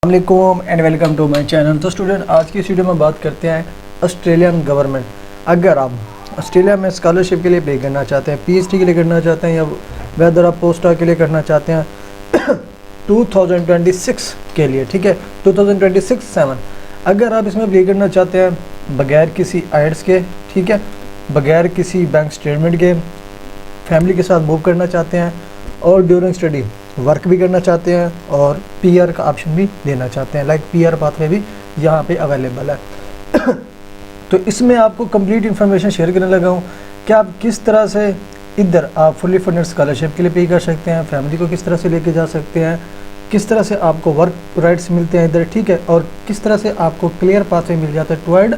अस्सलामुअलैकुम and welcome to my channel. तो student, आज की इस वीडियो में बात करते हैं ऑस्ट्रेलियन गवर्नमेंट। अगर आप ऑस्ट्रेलिया में स्कॉलरशिप के लिए पे करना चाहते हैं, पीएचडी के लिए करना चाहते हैं या वेदर आप पोस्ट के लिए करना चाहते हैं 2026 के लिए, ठीक है, 2026-7 अगर आप इसमें पे करना चाहते हैं बगैर किसी आइट्स के, ठीक है, बगैर किसी बैंक स्टेटमेंट के, फैमिली के साथ मूव करना चाहते हैं और ड्यूरिंग स्टडी वर्क भी करना चाहते हैं और पीआर का ऑप्शन भी देना चाहते हैं, लाइक पीआर पाथवे भी यहाँ पे अवेलेबल है। तो इसमें आपको कंप्लीट इन्फॉर्मेशन शेयर करने लगा हूँ कि आप किस तरह से इधर आप फुली फंडेड स्कॉलरशिप के लिए पे कर सकते हैं, फैमिली को किस तरह से लेके जा सकते हैं, किस तरह से आपको वर्क राइट्स मिलते हैं इधर, ठीक है, और किस तरह से आपको क्लियर पाथवे मिल जाता है टुवर्ड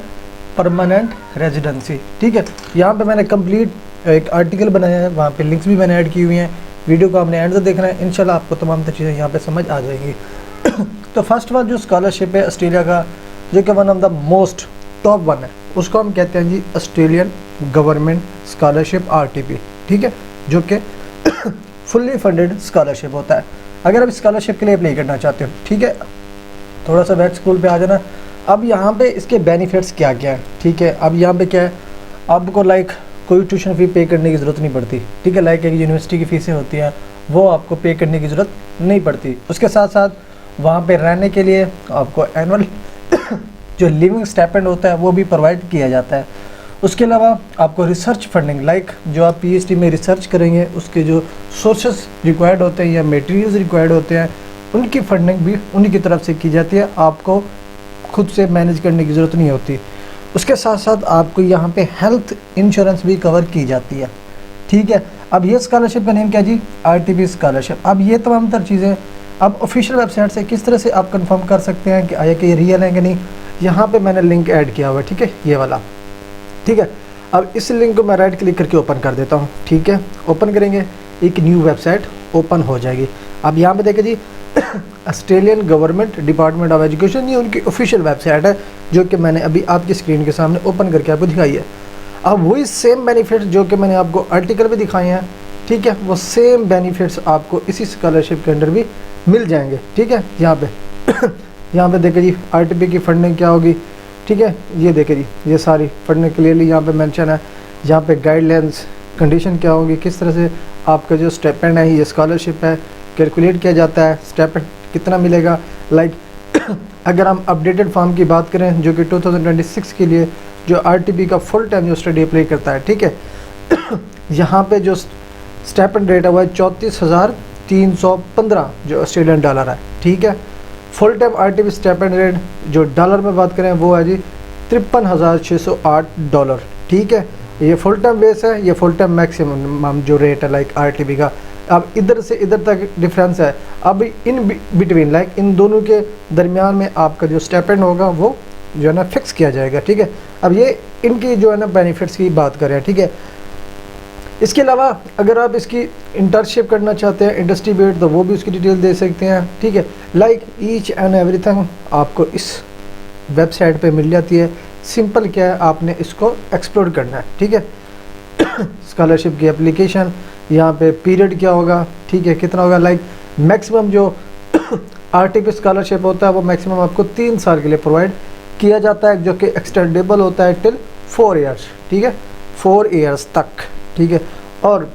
परमानेंट रेजिडेंसी, ठीक है। यहाँ पे मैंने कंप्लीट एक आर्टिकल बनाया है, वहाँ पे लिंक्स भी मैंने ऐड की हुई हैं। वीडियो को आपने एंड तक देखना है, इंशाल्लाह आपको तमाम चीज़ें यहाँ पे समझ आ जाएंगी। तो फर्स्ट वन जो स्कॉलरशिप है ऑस्ट्रेलिया का, जो कि one of the most top one है, उसको हम कहते हैं जी ऑस्ट्रेलियन गवर्नमेंट स्कॉलरशिप RTP, ठीक है, जो कि फुल्ली फंडेड स्कॉलरशिप होता है। अगर आप स्कॉलरशिप के लिए अप्लाई करना चाहते हो, ठीक है, थोड़ा सा बैक स्कूल पे आ जाना। अब यहाँ पे इसके बेनिफिट्स क्या क्या है, ठीक है। अब यहाँ पे क्या है, आपको लाइक कोई ट्यूशन फ़ी पे करने की ज़रूरत नहीं पड़ती, ठीक है, लाइक एक यूनिवर्सिटी की फ़ीसें होती हैं वो आपको पे करने की ज़रूरत नहीं पड़ती। उसके साथ साथ वहाँ पे रहने के लिए आपको एनुअल जो लिविंग स्टाइपेंड होता है वो भी प्रोवाइड किया जाता है। उसके अलावा आपको रिसर्च फंडिंग, लाइक जो आप PhD में रिसर्च करेंगे उसके जो सोर्सेस रिक्वायर्ड होते हैं या मटेरियल्स रिक्वायर्ड होते हैं उनकी फंडिंग भी उन्हीं की तरफ से की जाती है, आपको खुद से मैनेज करने की ज़रूरत नहीं होती। उसके साथ साथ आपको यहाँ पे हेल्थ इंश्योरेंस भी कवर की जाती है, ठीक है। अब ये स्कॉलरशिप का नेम क्या जी, RTP स्कॉलरशिप। अब ये तमाम तर चीज़ें आप ऑफिशियल वेबसाइट से किस तरह से आप कंफर्म कर सकते हैं कि आया कि ये रियल है कि नहीं, यहाँ पे मैंने लिंक ऐड किया हुआ है, ठीक है, ये वाला, ठीक है। अब इस लिंक को मैं राइट क्लिक करके ओपन कर देता हूँ, ठीक है। ओपन करेंगे, एक न्यू वेबसाइट ओपन हो जाएगी। अब यहाँ पे देखें जी Australian government department of education, ये उनकी ऑफिशियल वेबसाइट है जो कि मैंने अभी आपकी स्क्रीन के सामने ओपन करके आपको दिखाई है। अब वही सेम बेनिफिट्स जो कि मैंने आपको आर्टिकल में दिखाए हैं, ठीक है, वो सेम बेनिफिट्स आपको इसी स्कॉलरशिप के अंदर भी मिल जाएंगे, ठीक है। यहाँ पे यहाँ पे देखें जी RTP की फंडिंग क्या होगी, ठीक है, ये देखें जी ये सारी फंडिंग क्लियरली यहाँ पे मेंशन है। यहाँ पे गाइडलाइंस कंडीशन क्या होगी, किस तरह से आपका जो स्टाइपेंड है, ये स्कॉलरशिप है, कैलकुलेट किया जाता है, स्टाइपेंड कितना मिलेगा। लाइक अगर हम अपडेटेड फॉर्म की बात करें जो कि 2026 के लिए जो RTP का फुल टाइम जो स्टडी अप्लाई करता है, ठीक है, यहाँ पे जो स्टाइपेंड रेट है वो है 34,315 जो ऑस्ट्रेलियन डॉलर है, ठीक है। Full time RTP stipend rate जो डॉलर में बात करें वो है जी $53,608, ठीक है। ये फुल टाइम बेस है, ये फुल टाइम मैक्सिमम जो रेट है लाइक RTP का। अब इधर से इधर तक डिफरेंस है। अब इन बिटवीन लाइक इन दोनों के दरमियान में आपका जो स्टाइपेंड होगा वो जो है ना फिक्स किया जाएगा, ठीक है। अब ये इनकी जो है ना बेनिफिट्स की बात करें, ठीक है। इसके अलावा अगर आप इसकी इंटर्नशिप करना चाहते हैं इंडस्ट्री बेस्ड, तो वो भी उसकी डिटेल दे सकते हैं, ठीक है। लाइक ईच एंड एवरीथिंग आपको इस वेबसाइट पे मिल जाती है। सिंपल क्या है, आपने इसको एक्सप्लोर करना है, ठीक है। स्कॉलरशिप की एप्लीकेशन, यहाँ पे पीरियड क्या होगा, ठीक है, कितना होगा, लाइक मैक्सिमम जो RTP स्कॉलरशिप होता है वो मैक्सिमम आपको 3 साल के लिए प्रोवाइड किया जाता है, जो कि एक्सटेंडेबल होता है टिल 4 ईयर्स, ठीक है, 4 ईयर्स तक, ठीक है। और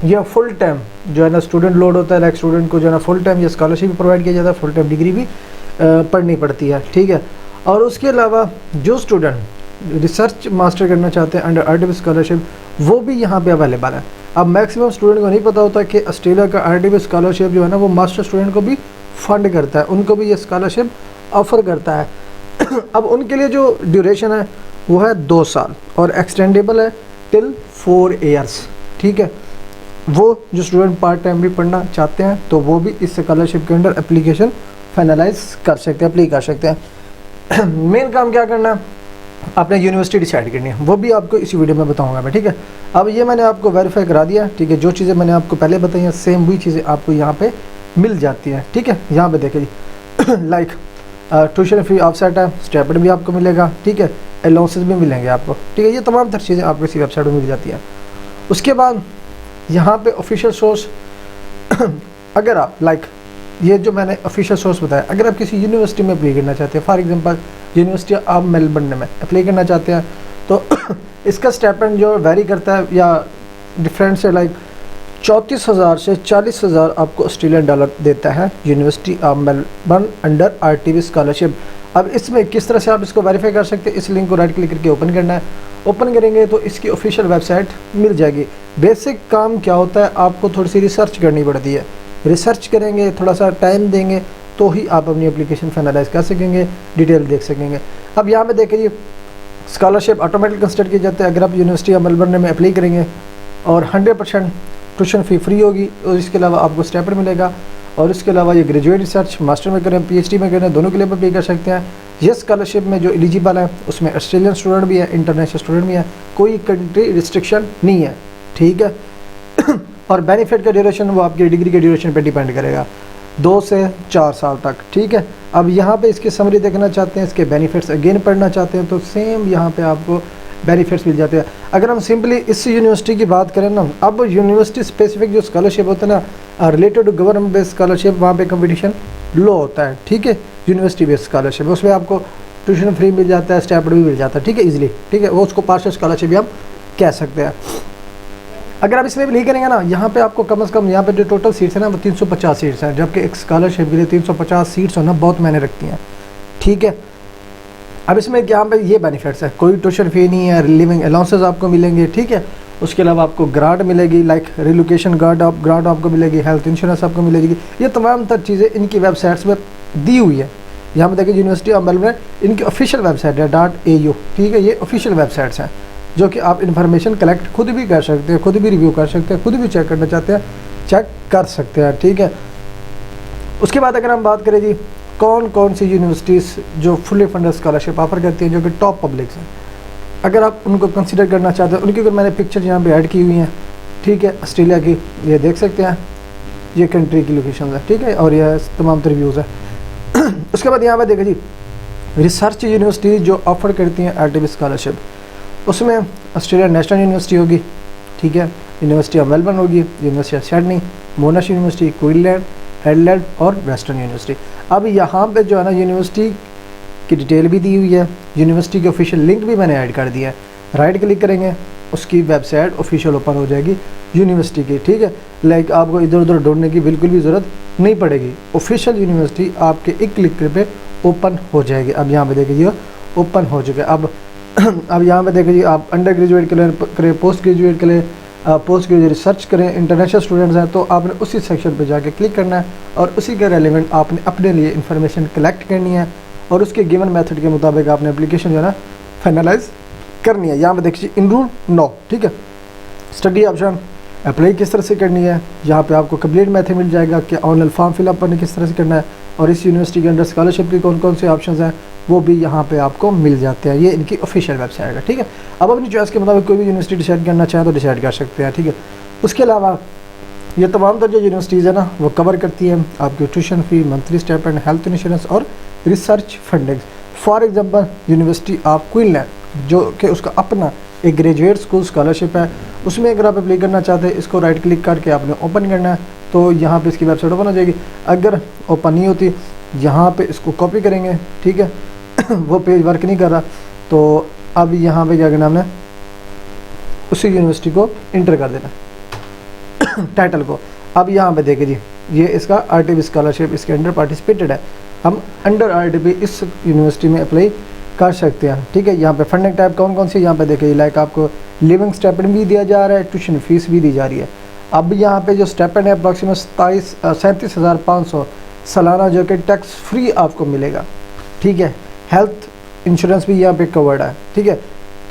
यह फुल टाइम जो है ना स्टूडेंट लोड होता है, लाइक स्टूडेंट को जो है ना फुल टाइम ये स्कॉलरशिप भी प्रोवाइड किया जाता है, फुल टाइम डिग्री भी पढ़नी पड़ती है, ठीक है। और उसके अलावा जो स्टूडेंट रिसर्च मास्टर करना चाहते हैं अंडर RTP स्कॉलरशिप वो भी यहाँ पे अवेलेबल है। अब मैक्सिमम स्टूडेंट को नहीं पता होता कि ऑस्ट्रेलिया का RTP स्कॉलरशिप जो है ना वो मास्टर स्टूडेंट को भी फंड करता है, उनको भी ये स्कॉलरशिप ऑफ़र करता है। अब उनके लिए जो ड्यूरेशन है वो है 2 साल और एक्सटेंडेबल है टिल 4 ईयर्स, ठीक है। वो जो स्टूडेंट पार्ट टाइम भी पढ़ना चाहते हैं तो वो भी इस स्कॉलरशिप के अंदर एप्लीकेशन फाइनलाइज कर सकते हैं, अप्लाई कर सकते हैं। मेन काम क्या करना है, आपने यूनिवर्सिटी डिसाइड करनी है, वो भी आपको इसी वीडियो में बताऊंगा मैं, ठीक है। अब ये मैंने आपको वेरीफाई करा दिया, ठीक है, जो चीज़ें मैंने आपको पहले बताई हैं सेम वही चीज़ें आपको यहाँ पे मिल जाती हैं, ठीक है। यहाँ पे देखिए जी लाइक ट्यूशन फ़ी ऑफसेट है, स्टाइपेंड भी आपको मिलेगा, ठीक है, अलाउंसेस भी मिलेंगे आपको, ठीक है। ये तमाम तर चीज़ें आपको इसी वेबसाइट में मिल जाती हैं। उसके बाद यहाँ पे ऑफिशियल सोर्स अगर आप लाइक ये जो मैंने ऑफिशियल सोर्स बताया, अगर आप किसी यूनिवर्सिटी में अप्लाई करना चाहते हैं, for example university of Melbourne में अप्लाई करना चाहते हैं, तो इसका स्टाइपेंड जो वेरी करता है या डिफरेंट से, लाइक 34,000 से 40,000 आपको ऑस्ट्रेलियन डॉलर देता है university of Melbourne under RTV scholarship. अब इसमें किस तरह से आप इसको वेरीफाई कर सकते हैं, इस लिंक को राइट क्लिक करके ओपन करना है। ओपन करेंगे तो इसकी ऑफिशियल वेबसाइट मिल जाएगी। बेसिक काम क्या होता है, आपको थोड़ी सी रिसर्च करनी पड़ती है। रिसर्च करेंगे, थोड़ा सा टाइम देंगे, तो ही आप अपनी एप्लीकेशन फाइनलाइज कर सकेंगे, डिटेल देख सकेंगे। अब यहाँ पे देखिए स्कॉलरशिप ऑटोमेटिक कंसिडर किए जाते हैं अगर आप यूनिवर्सिटी ऑफ मेलबर्न में अप्लाई करेंगे, और 100% ट्यूशन फ़ी फ्री होगी, और इसके अलावा आपको स्टाइपेंड मिलेगा। और इसके अलावा ये ग्रेजुएट रिसर्च मास्टर में करें, पीएचडी में करें, दोनों के लिए अप्लाई कर सकते हैं। ये स्कॉलरशिप में जो एलिजिबल है उसमें ऑस्ट्रेलियन स्टूडेंट भी है, इंटरनेशनल स्टूडेंट भी है, कोई कंट्री रिस्ट्रिक्शन नहीं है, ठीक है। और बेनिफिट का ड्यूरेशन वो आपकी डिग्री के ड्यूरेशन पे डिपेंड करेगा, 2 से 4 साल तक, ठीक है। अब यहाँ पे इसकी समरी देखना चाहते हैं, इसके बेनिफिट्स अगेन पढ़ना चाहते हैं, तो सेम यहाँ पे आपको बेनिफिट्स मिल जाते हैं। अगर हम सिंपली इस यूनिवर्सिटी की बात करें ना, अब यूनिवर्सिटी स्पेसिफिक जो स्कॉलरशिप होता है ना, related to government based scholarship, वहाँ पे कंपटीशन लो होता है, ठीक है। यूनिवर्सिटी बेस्ड स्कॉलरशिप उसमें आपको ट्यूशन फ्री मिल जाता है, स्टाइपेंड भी मिल जाता है, ठीक है, इजीली, ठीक है। वो उसको पार्शियल स्कॉलरशिप भी हम कह सकते हैं। अगर आप इसमें भी नहीं करेंगे ना, यहाँ पे आपको कम से कम यहाँ पे जो टोटल सीट्स है ना वो 350 सीट्स हैं, जबकि एक स्कॉलरशिप के लिए 350 सीट्स होना बहुत मायने रखती हैं, ठीक है। अब इसमें यहाँ पे ये बेनिफिट्स है, कोई ट्यूशन फी नहीं है, लिविंग अलाउंसेस आपको मिलेंगे, ठीक है। उसके अलावा आपको ग्रांट मिलेगी, लाइक रिलोकेशन ग्रांट आपको मिलेगी, हेल्थ इंश्योरेंस आपको मिलेगी। ये तमाम तर चीज़ें इनकी वेबसाइट्स में दी हुई है। यहाँ पे देखिए यूनिवर्सिटी ऑफ मेलबर्न इनकी ऑफिशियल वेबसाइट है .au, ठीक है। ये ऑफिशियल वेबसाइट्स हैं जो कि आप इन्फॉर्मेशन कलेक्ट खुद भी कर सकते हैं, खुद भी रिव्यू कर सकते हैं, खुद भी चेक करना चाहते हैं चेक कर सकते हैं, ठीक है। उसके बाद अगर हम बात करें जी कौन कौन सी यूनिवर्सिटीज़ जो फुली फंडेड स्कॉलरशिप ऑफर करती हैं, जो कि टॉप पब्लिक्स हैं, अगर आप उनको कंसिडर करना चाहते हैं, उनकी अगर मैंने पिक्चर यहाँ पे ऐड की हुई हैं, ठीक है। ऑस्ट्रेलिया की ये देख सकते हैं, ये कंट्री की लोकेशन है, ठीक है, और यह तमाम रिव्यूज़ है। उसके बाद यहाँ पे देखिए जी रिसर्च यूनिवर्सिटी जो ऑफर करती हैं आरटीवी स्कॉलरशिप, उसमें ऑस्ट्रेलिया नेशनल यूनिवर्सिटी होगी, ठीक है, यूनिवर्सिटी ऑफ मेलबर्न होगी, university of Sydney, Monash university, Queensland, Adelaide और वेस्टर्न यूनिवर्सिटी। अब यहाँ पे जो है ना यूनिवर्सिटी की डिटेल भी दी हुई है, यूनिवर्सिटी की ऑफिशियल लिंक भी मैंने ऐड कर दिया है। राइट क्लिक करेंगे, उसकी वेबसाइट ऑफिशियल ओपन हो जाएगी यूनिवर्सिटी की, ठीक है। लाइक आपको इधर उधर ढूंढने की बिल्कुल भी ज़रूरत नहीं पड़ेगी, ऑफिशियल यूनिवर्सिटी आपके एक क्लिक पे ओपन हो जाएगी। अब यहाँ पे देखिए ओपन हो चुका है। अब यहाँ पे देखिए जी आप अंडर ग्रेजुएट के लिए करें, पोस्ट ग्रेजुएट के लिए पोस्ट ग्रेजुएट रिसर्च करें, इंटरनेशनल स्टूडेंट्स हैं, तो आपने उसी सेक्शन पे जाके क्लिक करना है और उसी के रेलिवेंट आपने अपने लिए इन्फॉर्मेशन कलेक्ट करनी है और उसके गिवन मेथड के मुताबिक आपने एप्लीकेशन जो है ना फाइनलाइज करनी है। यहाँ पे देखिए इनरोल नो, ठीक है। स्टडी ऑप्शन अप्लाई किस तरह से करनी है, यहाँ पे आपको कंप्लीट मेथड मिल जाएगा कि ऑनलाइन फॉर्म फिलअप करने किस तरह से करना है, और इस यूनिवर्सिटी के अंडर स्कॉलरशिप के कौन कौन से ऑप्शंस हैं वो भी यहाँ पे आपको मिल जाते हैं। ये इनकी ऑफिशियल वेबसाइट है, ठीक है। अब अपनी चॉइस के मुताबिक कोई भी यूनिवर्सिटी डिसाइड करना चाहें तो डिसाइड कर सकते हैं, ठीक है। उसके अलावा ये तमाम तर जो यूनिवर्सिटीज़ है ना वो कवर करती हैं आपकी tuition fee, monthly stipend, health insurance और research funding. For example university of Queensland जो कि उसका अपना एक ग्रेजुएट स्कूल स्कॉलरशिप है, उसमें अगर आप अप्लाई करना चाहते हैं, इसको राइट क्लिक करके आपने ओपन करना है, तो यहाँ पे इसकी वेबसाइट ओपन हो जाएगी। अगर ओपन नहीं होती, यहाँ पे इसको कॉपी करेंगे, ठीक है। वो पेज वर्क नहीं कर रहा, तो अब यहाँ पे क्या करना हमने उसी यूनिवर्सिटी को इंटर कर देना टाइटल को। अब यहाँ पे देखिए जी ये इसका आरटीवी स्कॉलरशिप इसके अंडर पार्टिसिपेटेड है, हम अंडर आरटीवी इस यूनिवर्सिटी में अप्लाई कर सकते हैं, ठीक है। यहाँ पे फंडिंग टाइप कौन कौन सी यहाँ पे देखिए, लाइक आपको लिविंग स्टाइपेंड भी दिया जा रहा है, ट्यूशन फीस भी दी जा रही है। अब यहाँ पे जो स्टाइपेंड है अप्रॉक्सीमेट 37,500 सालाना, जो कि टैक्स फ्री आपको मिलेगा, ठीक है। हेल्थ इंश्योरेंस भी यहाँ पे कवर्ड है, ठीक है।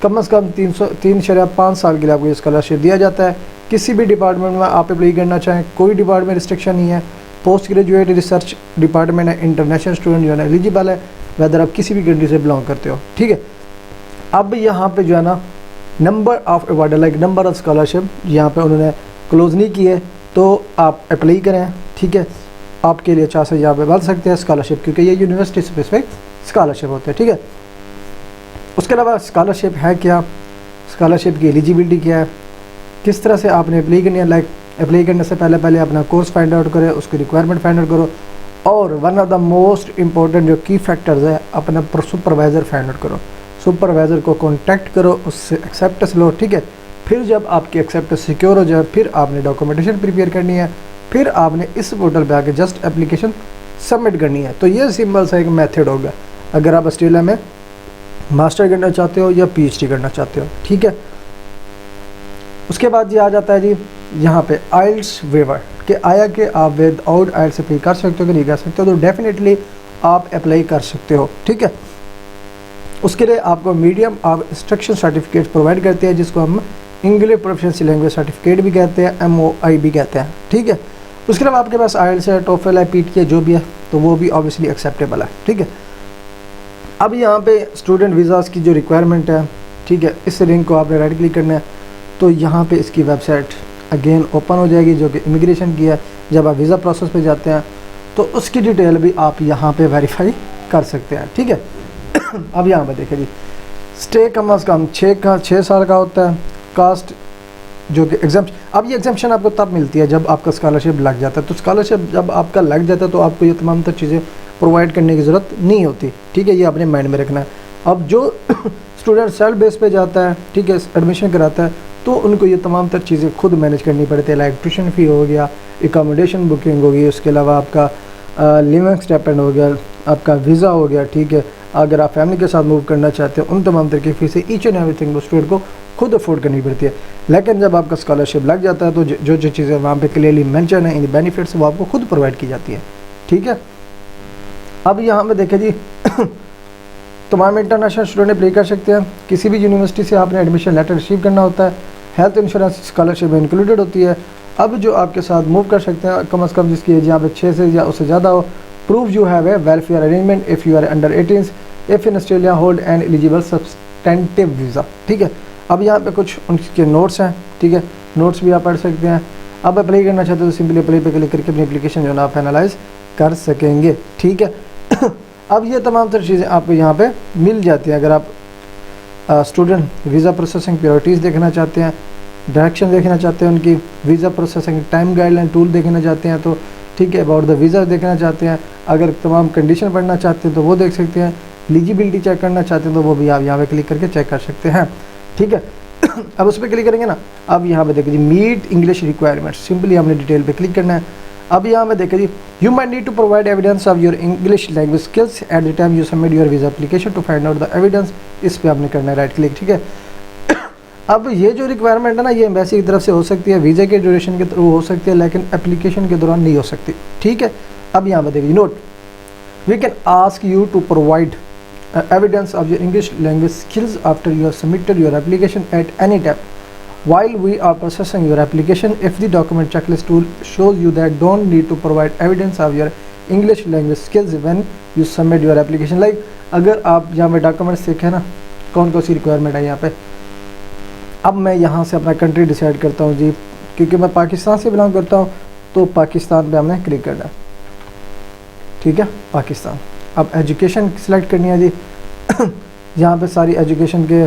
कम से कम 3.5 साल के लिए आपको ये स्कॉलरशिप दिया जाता है। किसी भी डिपार्टमेंट में आप अप्लाई करना चाहें, कोई डिपार्टमेंट रिस्ट्रिक्शन नहीं है। पोस्ट ग्रेजुएट रिसर्च डिपार्टमेंट है, इंटरनेशनल स्टूडेंट जो है ना एलिजिबल है, वेदर आप किसी भी कंट्री से बिलोंग करते हो, ठीक है। अब यहाँ पे जो है ना number of award like number of scholarship यहाँ पे उन्होंने क्लोज नहीं की है, तो आप अप्लाई करें, ठीक है। आपके लिए 4 से यहाँ पे बढ़ सकते हैं स्कॉलरशिप, क्योंकि ये यूनिवर्सिटी स्पेसिफिक स्कॉलरशिप होते हैं, ठीक है। उसके अलावा स्कॉलरशिप है क्या, स्कॉलरशिप की एलिजिबिलिटी क्या है, किस तरह से आपने अप्लाई करनी है। लाइक अप्लाई करने से पहले अपना कोर्स फाइंड आउट करें, उसकी रिक्वायरमेंट फाइंड आउट करो, और one of the most important जो की फैक्टर्स है, अपना सुपरवाइज़र फाइंड आउट करो, सुपरवाइज़र को कॉन्टैक्ट करो, उससे एक्सेप्टेंस लो, ठीक है। फिर जब आपकी एक्सेप्टेंस सिक्योर हो जाए, फिर आपने डॉक्यूमेंटेशन प्रिपेयर करनी है, फिर आपने इस पोर्टल पे आके जस्ट एप्लीकेशन सबमिट करनी है। तो ये सिंपल सा एक मेथड होगा अगर आप ऑस्ट्रेलिया में मास्टर करना चाहते हो या पीएचडी करना चाहते हो, ठीक है। उसके बाद ये आ जाता है जी यहाँ पे आइल्स वेवर कि आया कि आप विदाउट आइल्स अप्लाई कर सकते हो कि नहीं कर सकते हो, तो डेफिनेटली आप अप्लाई कर सकते हो, ठीक है। उसके लिए आपको medium of instruction certificate provide करते हैं, जिसको हम इंग्लिश प्रोफिशिएंसी लैंग्वेज सर्टिफिकेट भी कहते हैं, MOI भी कहते हैं, ठीक है। उसके अलावा आपके पास आइल्स है, टोफल है, PTE है, जो भी है, तो वो भी ऑब्वियसली एक्सेप्टेबल है, ठीक है। अब यहाँ पे स्टूडेंट वीज़ाज़ की जो रिक्वायरमेंट है, ठीक है, इस लिंक को आपने राइट क्लिक करना है, तो यहाँ पे इसकी वेबसाइट अगेन ओपन हो जाएगी जो कि इमिग्रेशन की है। जब आप वीज़ा प्रोसेस पे जाते हैं तो उसकी डिटेल भी आप यहाँ पे वेरीफाई कर सकते हैं, ठीक है। अब यहाँ पे देखिए जी, स्टे कम अज़ कम 6 साल का होता है, कास्ट जो कि एग्जाम्पशन, अब ये एग्जाम्पशन आपको तब मिलती है जब आपका स्कॉलरशिप लग जाता है। तो स्कॉलरशिप जब आपका लग जाता है तो आपको ये तमाम तर चीज़ें प्रोवाइड करने की ज़रूरत नहीं होती, ठीक है, ये अपने माइंड में रखना है। अब जो स्टूडेंट सेल्फ बेस पे जाता है, ठीक है, एडमिशन कराता है, तो उनको ये तमाम तर चीज़ें खुद मैनेज करनी पड़ती है, लाइक ट्यूशन फ़ी हो गया, एकोमोडेशन बुकिंग हो गई, उसके अलावा आपका लिविंग स्टाइपेंड हो गया, आपका वीज़ा हो गया, ठीक है। अगर आप फैमिली के साथ मूव करना चाहते हो, उन तमाम तरह की फ़ीसें ईच एंड एवरीथिंग स्टूडेंट को खुद अफोर्ड करनी पड़ती है। लेकिन जब आपका स्कॉलरशिप लग जाता है तो जो चीज़ें वहाँ पे क्लियरली मेंशन है इन बेनिफिट्स, वो आपको खुद प्रोवाइड की जाती है, ठीक है। अब यहाँ पे देखें जी तमाम इंटरनेशनल स्टूडेंट अप्लाई कर सकते हैं। किसी भी यूनिवर्सिटी से आपने एडमिशन लेटर रिसीव करना होता है, हेल्थ इंश्योरेंस स्कॉलरशिप में इंक्लूडेड होती है। अब जो आपके साथ मूव कर सकते हैं कम अज़ कम जिसकी एज यहाँ पे 6 से या उससे ज़्यादा हो, proof you have a welfare arrangement if you are under 18 if in Australia hold and eligible substantive visa, ठीक है। अब यहाँ पे कुछ उनके नोट्स हैं, ठीक है, नोट्स भी आप पढ़ सकते हैं। अब अप्लाई करना चाहते हो तो सिंपली अप्लाई पे क्लिक करके अपनी एप्लीकेशन जो है आप फाइनलाइज कर सकेंगे, ठीक है। अब ये तमाम तरह चीज़ें आपको यहाँ पे मिल जाती हैं। अगर आप स्टूडेंट वीज़ा प्रोसेसिंग प्रायोरिटीज़ देखना चाहते हैं, डायरेक्शन देखना चाहते हैं, उनकी visa processing time guideline tool देखना चाहते हैं, तो ठीक है, अबाउट द वीज़ा देखना चाहते हैं, अगर तमाम कंडीशन पढ़ना चाहते हैं तो वो देख सकते हैं, एलिजिबिलिटी चेक करना चाहते हैं तो वो भी आप यहाँ पे क्लिक करके चेक कर सकते हैं, ठीक है। अब उस पर क्लिक करेंगे ना, अब यहाँ पे देखिए मीट इंग्लिश रिक्वायरमेंट, सिंपली हमने डिटेल पे क्लिक करना है। अब यहाँ पे देखिए जी you might need to provide evidence of your English language skills at the time you submit your visa application to find out the evidence, इस पे आपने करना है राइट क्लिक, ठीक है। अब ये जो रिक्वायरमेंट है ना, ये एम्बेसी की तरफ से हो सकती है, वीज़ा के ड्यूरेशन के थ्रू हो सकती है, लेकिन एप्लीकेशन के दौरान नहीं हो सकती, ठीक है। अब यहाँ पे देखिए note, we can ask you to provide evidence of your English language skills after you have submitted your application at any time while we are processing your application. If the document checklist tool shows you that don't need to provide evidence of your English language skills when you submit your application, like अगर आप यहाँ पे documents देखें ना कौन कौन सी requirement है यहाँ पे। अब मैं यहाँ से अपना कंट्री डिसाइड करता हूँ जी, क्योंकि मैं पाकिस्तान से बिलोंग करता हूँ, तो पाकिस्तान पे हमने क्लिक करना है, ठीक है, पाकिस्तान। अब एजुकेशन सिलेक्ट करनी है जी, यहाँ पे सारी एजुकेशन के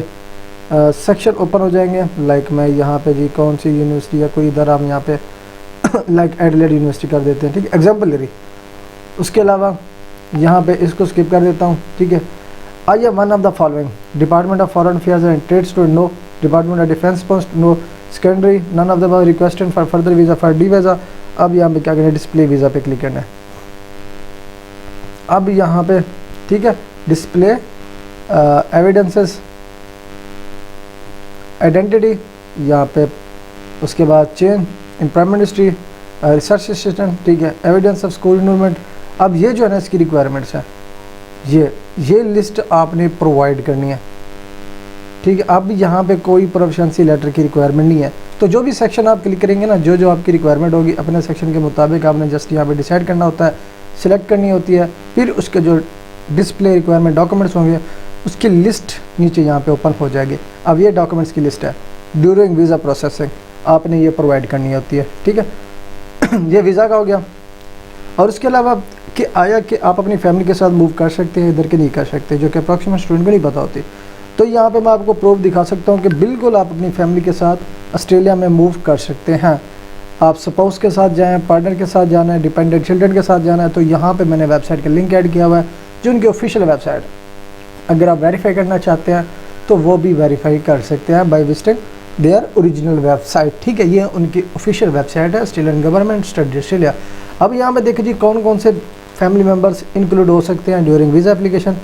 सेक्शन ओपन हो जाएंगे। लाइक मैं यहाँ पे जी कौन सी यूनिवर्सिटी या कोई इधर हम यहाँ पे लाइक एडिलेड यूनिवर्सिटी कर देते हैं, ठीक है, एग्जाम्पलरी। उसके अलावा यहाँ पे इसको स्किप कर देता हूँ, ठीक है। आइए one of the following, department of foreign affairs and trade student no, department of defence post no, secondary none of the above requested for further visa for the visa. अब यहाँ पे क्या करना है, डिस्प्ले वीज़ा पे click करना है। अब यहाँ पे ठीक है, डिस्प्ले एविडेंसेस आइडेंटिटी, यहाँ पे उसके बाद chain employment history research assistant, ठीक है, एविडेंस ऑफ स्कूल इनरोलमेंट। अब ये जो है ना इसकी रिक्वायरमेंट्स हैं, ये लिस्ट आपने प्रोवाइड करनी है, ठीक है। अब यहाँ पे कोई प्रोफिशिएंसी लेटर की रिक्वायरमेंट नहीं है, तो जो भी सेक्शन आप क्लिक करेंगे ना, जो आपकी रिक्वायरमेंट होगी अपने सेक्शन के मुताबिक आपने जस्ट यहाँ पे डिसाइड करना होता है, सिलेक्ट करनी होती है। फिर उसके जो डिस्प्ले रिक्वायरमेंट डॉक्यूमेंट्स होंगे उसकी लिस्ट नीचे यहाँ पे ओपन हो जाएगी। अब ये डॉक्यूमेंट्स की लिस्ट है, ड्यूरिंग वीज़ा प्रोसेसिंग आपने ये प्रोवाइड करनी होती है, ठीक है। ये वीज़ा का हो गया। और उसके अलावा कि आया कि आप अपनी फैमिली के साथ मूव कर सकते हैं, इधर के नहीं कर सकते, जो कि अप्रॉक्सीमेट स्टूडेंट को नहीं पता होती। तो यहाँ पे मैं आपको प्रूफ दिखा सकता हूँ कि बिल्कुल आप अपनी फैमिली के साथ ऑस्ट्रेलिया में मूव कर सकते हैं। आप स्पाउस के साथ जाएं, पार्टनर के साथ जाना है, डिपेंडेंट चिल्ड्रन के साथ जाना है, तो यहाँ पे मैंने वेबसाइट का लिंक ऐड किया हुआ है जो उनकी ऑफिशियल वेबसाइट है। अगर आप वेरीफाई करना चाहते हैं तो वो भी वेरीफाई कर सकते हैं by visiting their original website. ठीक है, ये उनकी ऑफिशियल वेबसाइट है ऑस्ट्रेलियन गवर्नमेंट स्टडी ऑस्ट्रेलिया। अब यहाँ पे देखिए जी कौन कौन से फैमिली मेम्बर्स इंक्लूड हो सकते हैं ड्यूरिंग वीज़ा एप्लीकेशन।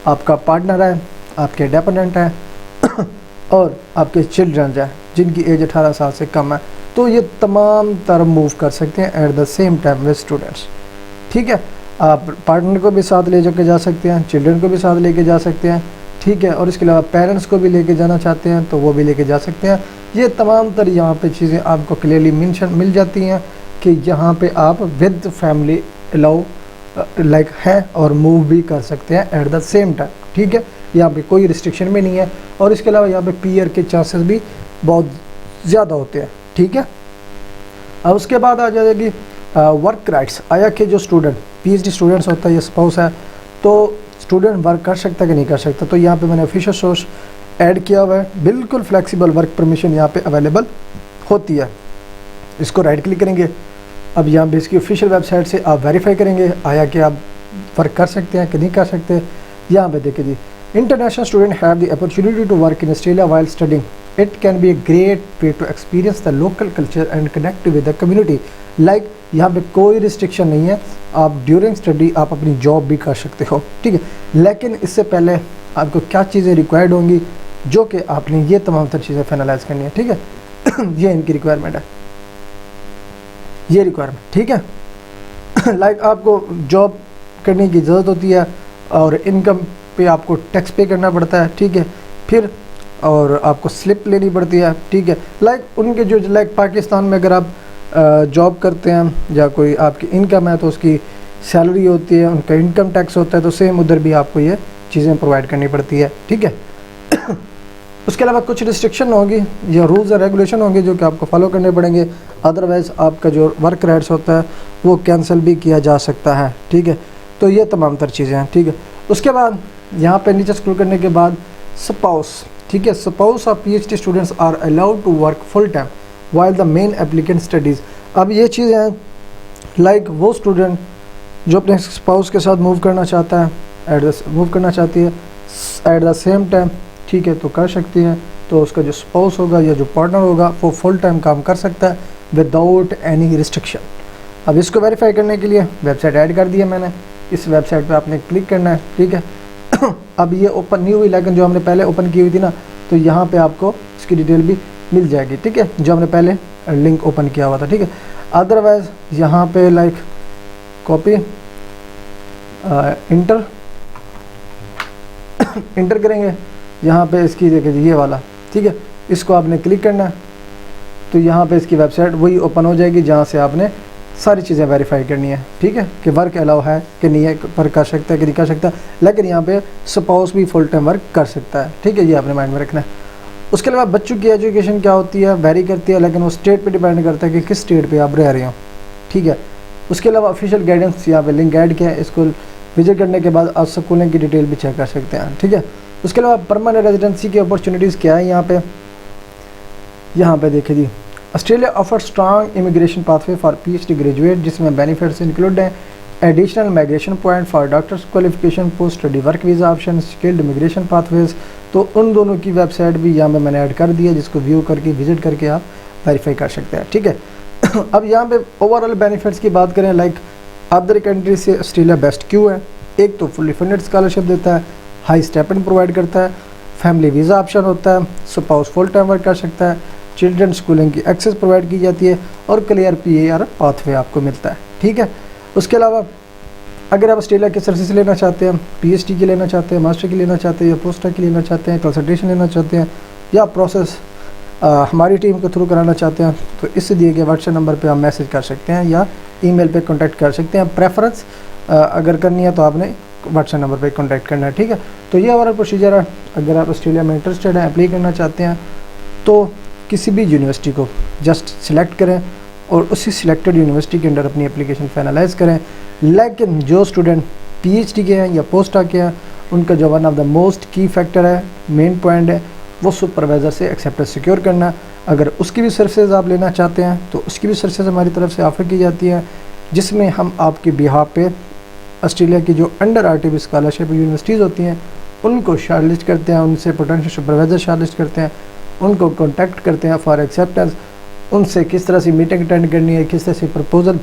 आपका पार्टनर है, आपके डिपेंडेंट हैं और आपके चिल्ड्रन हैं जिनकी एज 18 साल से कम है, तो ये तमाम तरह मूव कर सकते हैं at the same time with students. ठीक है, आप पार्टनर को भी साथ ले जाके जा सकते हैं, चिल्ड्रन को भी साथ लेके जा सकते हैं। ठीक है, और इसके अलावा पेरेंट्स को भी लेके जाना चाहते हैं तो वो भी लेके जा सकते हैं। ये तमाम तरह यहाँ पे चीज़ें आपको क्लियरली मेंशन मिल जाती हैं कि यहाँ पे आप विद फैमिली अलाउ लाइक है और मूव भी कर सकते हैं एट द सेम टाइम। ठीक है, यहाँ पे कोई रिस्ट्रिक्शन भी नहीं है और इसके अलावा यहाँ पे पीयर के चांसेस भी बहुत ज़्यादा होते हैं। ठीक है, अब उसके बाद आ जाएगी वर्क राइट्स। आया कि जो स्टूडेंट पीएचडी स्टूडेंट्स होता है या स्पाउस है तो स्टूडेंट वर्क कर सकता है कि नहीं कर सकता, तो यहाँ पे मैंने ऑफिशियल सोर्स ऐड किया हुआ है। बिल्कुल फ्लेक्सिबल वर्क परमिशन यहाँ पे अवेलेबल होती है। इसको राइट क्लिक करेंगे, अब यहाँ पे इसकी ऑफिशियल वेबसाइट से आप वेरीफाई करेंगे आया कि आप वर्क कर सकते हैं कि नहीं कर सकते। यहाँ पे देखिए जी, international student have the opportunity to work in Australia while studying. It can be a great way to experience the local culture and connect with the community. Like यहाँ पे कोई रिस्ट्रिक्शन नहीं है, आप ड्यूरिंग स्टडी आप अपनी job भी कर सकते हो। ठीक है, लेकिन इससे पहले आपको क्या चीज़ें रिक्वायर्ड होंगी जो कि आपने ये तमाम तर चीज़ें फाइनलाइज करनी है। ठीक है ये इनकी रिक्वायरमेंट है, ये रिक्वायरमेंट। ठीक है लाइक आपको जॉब करने की ज़रूरत होती है और इनकम पे आपको टैक्स पे करना पड़ता है। ठीक है, फिर और आपको स्लिप लेनी पड़ती है। ठीक है, लाइक उनके जो लाइक पाकिस्तान में अगर आप जॉब करते हैं या कोई आपकी इनकम है तो उसकी सैलरी होती है, उनका इनकम टैक्स होता है, तो सेम उधर भी आपको ये चीज़ें प्रोवाइड करनी पड़ती है। ठीक है उसके अलावा कुछ रिस्ट्रिक्शन होंगी या रूल्स और रेगुलेशन होंगे जो कि आपको फॉलो करने पड़ेंगे, अदरवाइज़ आपका जो वर्क राइट्स होता है वो कैंसिल भी किया जा सकता है। ठीक है, तो ये तमाम तर चीज़ें हैं। ठीक है, उसके बाद यहाँ पे नीचे स्क्रॉल करने के बाद स्पाउस। ठीक है, spouse of PhD students are allowed to work full time while the main applicant studies. अब ये चीज़ें हैं लाइक वो स्टूडेंट जो अपने स्पाउस के साथ मूव करना चाहता है मूव करना चाहती है एट द सेम टाइम। ठीक है, तो कर सकती है, तो उसका जो स्पाउस होगा या जो पार्टनर होगा वो फुल टाइम काम कर सकता है विदाउट एनी रिस्ट्रिक्शन। अब इसको वेरीफाई करने के लिए वेबसाइट ऐड कर दी है मैंने, इस वेबसाइट पे आपने क्लिक करना है। ठीक है अब ये ओपन नहीं हुई, लेकिन जो हमने पहले ओपन की हुई थी ना, तो यहाँ पे आपको इसकी डिटेल भी मिल जाएगी। ठीक है, जो हमने पहले लिंक ओपन किया हुआ था। ठीक है, अदरवाइज यहाँ पे लाइक कॉपी इंटर करेंगे, यहाँ पे इसकी देखिए ये वाला। ठीक है, इसको आपने क्लिक करना है तो यहाँ पे इसकी वेबसाइट वही ओपन हो जाएगी जहाँ से आपने सारी चीज़ें वेरीफाई करनी है। ठीक है, कि वर्क अलाउ है कि नहीं है, वर्क कर सकता है कि नहीं कर सकता, लेकिन यहाँ पे स्पाउस भी फुल टाइम वर्क कर सकता है। ठीक है, ये आपने माइंड में रखना है। उसके अलावा बच्चों की एजुकेशन क्या होती है, वेरी करती है, लेकिन वो स्टेट पे डिपेंड करता है कि किस स्टेट पे आप रह रहे हो। ठीक है, उसके अलावा ऑफिशियल गाइडेंस यहाँ पे लिंक ऐड किया है, इसको विजिट करने के बाद आप स्कूलिंग की डिटेल भी चेक कर सकते हैं। ठीक है, उसके अलावा परमानेंट रेजिडेंसी की अपॉर्चुनिटीज़ क्या है यहाँ पे देखिए जी, Australia offer strong immigration pathway for PhD graduate, जिसमें बेनिफिट्स इंक्लूड हैं additional migration point for doctors qualification, post study work visa option, skilled immigration pathways. तो उन दोनों की वेबसाइट भी यहाँ पे मैंने ऐड कर दी है, जिसको व्यू करके विजिट करके आप वेरीफाई कर सकते हैं। ठीक है अब यहाँ पे ओवरऑल बेनिफिट्स की बात करें, लाइक अदर कंट्री से ऑस्ट्रेलिया बेस्ट क्यों है। एक तो फुली फंडेड स्कॉलरशिप देता है, हाई स्टाइपेंड प्रोवाइड करता है, फैमिली वीज़ा ऑप्शन होता है, स्पाउस फुल टाइम वर्क कर सकता है, चिल्ड्रन स्कूलिंग की एक्सेस प्रोवाइड की जाती है और क्लियर पीएआर पाथवे आपको मिलता है। ठीक है, उसके अलावा अगर आप ऑस्ट्रेलिया के सर्विस लेना चाहते हैं, पीएचडी की लेना चाहते हैं, मास्टर की लेना चाहते हैं या पोस्ट की लेना चाहते हैं, कंसल्टेशन लेना चाहते हैं या प्रोसेस हमारी टीम के थ्रू कराना चाहते हैं, तो इससे दिए गए व्हाट्सएप नंबर पे आप मैसेज कर सकते हैं या ईमेल पे कांटेक्ट कर सकते हैं। प्रेफरेंस अगर करनी है तो आपने व्हाट्सएप नंबर पे कांटेक्ट करना है। ठीक है, तो ये हमारा प्रोसीजर है। अगर आप ऑस्ट्रेलिया में इंटरेस्टेड हैं, अप्लाई करना चाहते हैं, तो किसी भी यूनिवर्सिटी को जस्ट सिलेक्ट करें और उसी सिलेक्टेड यूनिवर्सिटी के अंदर अपनी एप्लीकेशन फाइनलाइज करें। लेकिन जो स्टूडेंट पीएचडी के हैं या पोस्ट के हैं, उनका जो वन ऑफ द मोस्ट की फैक्टर है, मेन पॉइंट है, वो सुपरवाइज़र से एक्सेप्टेंस सिक्योर करना। अगर उसकी भी सर्विसेज आप लेना चाहते हैं तो उसकी भी सर्विसेज हमारी तरफ से ऑफ़र की जाती हैं, जिसमें हम आपके बिहाफ पे ऑस्ट्रेलिया की जो अंडर RTP स्कॉलरशिप यूनिवर्सिटीज़ होती हैं उनको शॉर्टलिस्ट करते हैं, उनसे पोटेंशियल सुपरवाइज़र शॉर्टलिस्ट करते हैं, उनको कॉन्टैक्ट करते हैं फॉर एक्सेप्टेंस, उनसे किस तरह से मीटिंग अटेंड करनी है, किस तरह से प्रपोज़ल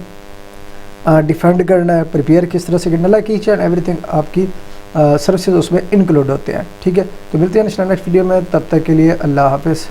डिफेंड करना है, प्रिपेयर किस तरह से करना है, लाइक ईच एंड एवरीथिंग आपकी सर्विसेज उसमें इंक्लूड होते हैं। ठीक है, तो मिलते हैं नेक्स्ट वीडियो में, तब तक के लिए अल्लाह हाफ़िज़।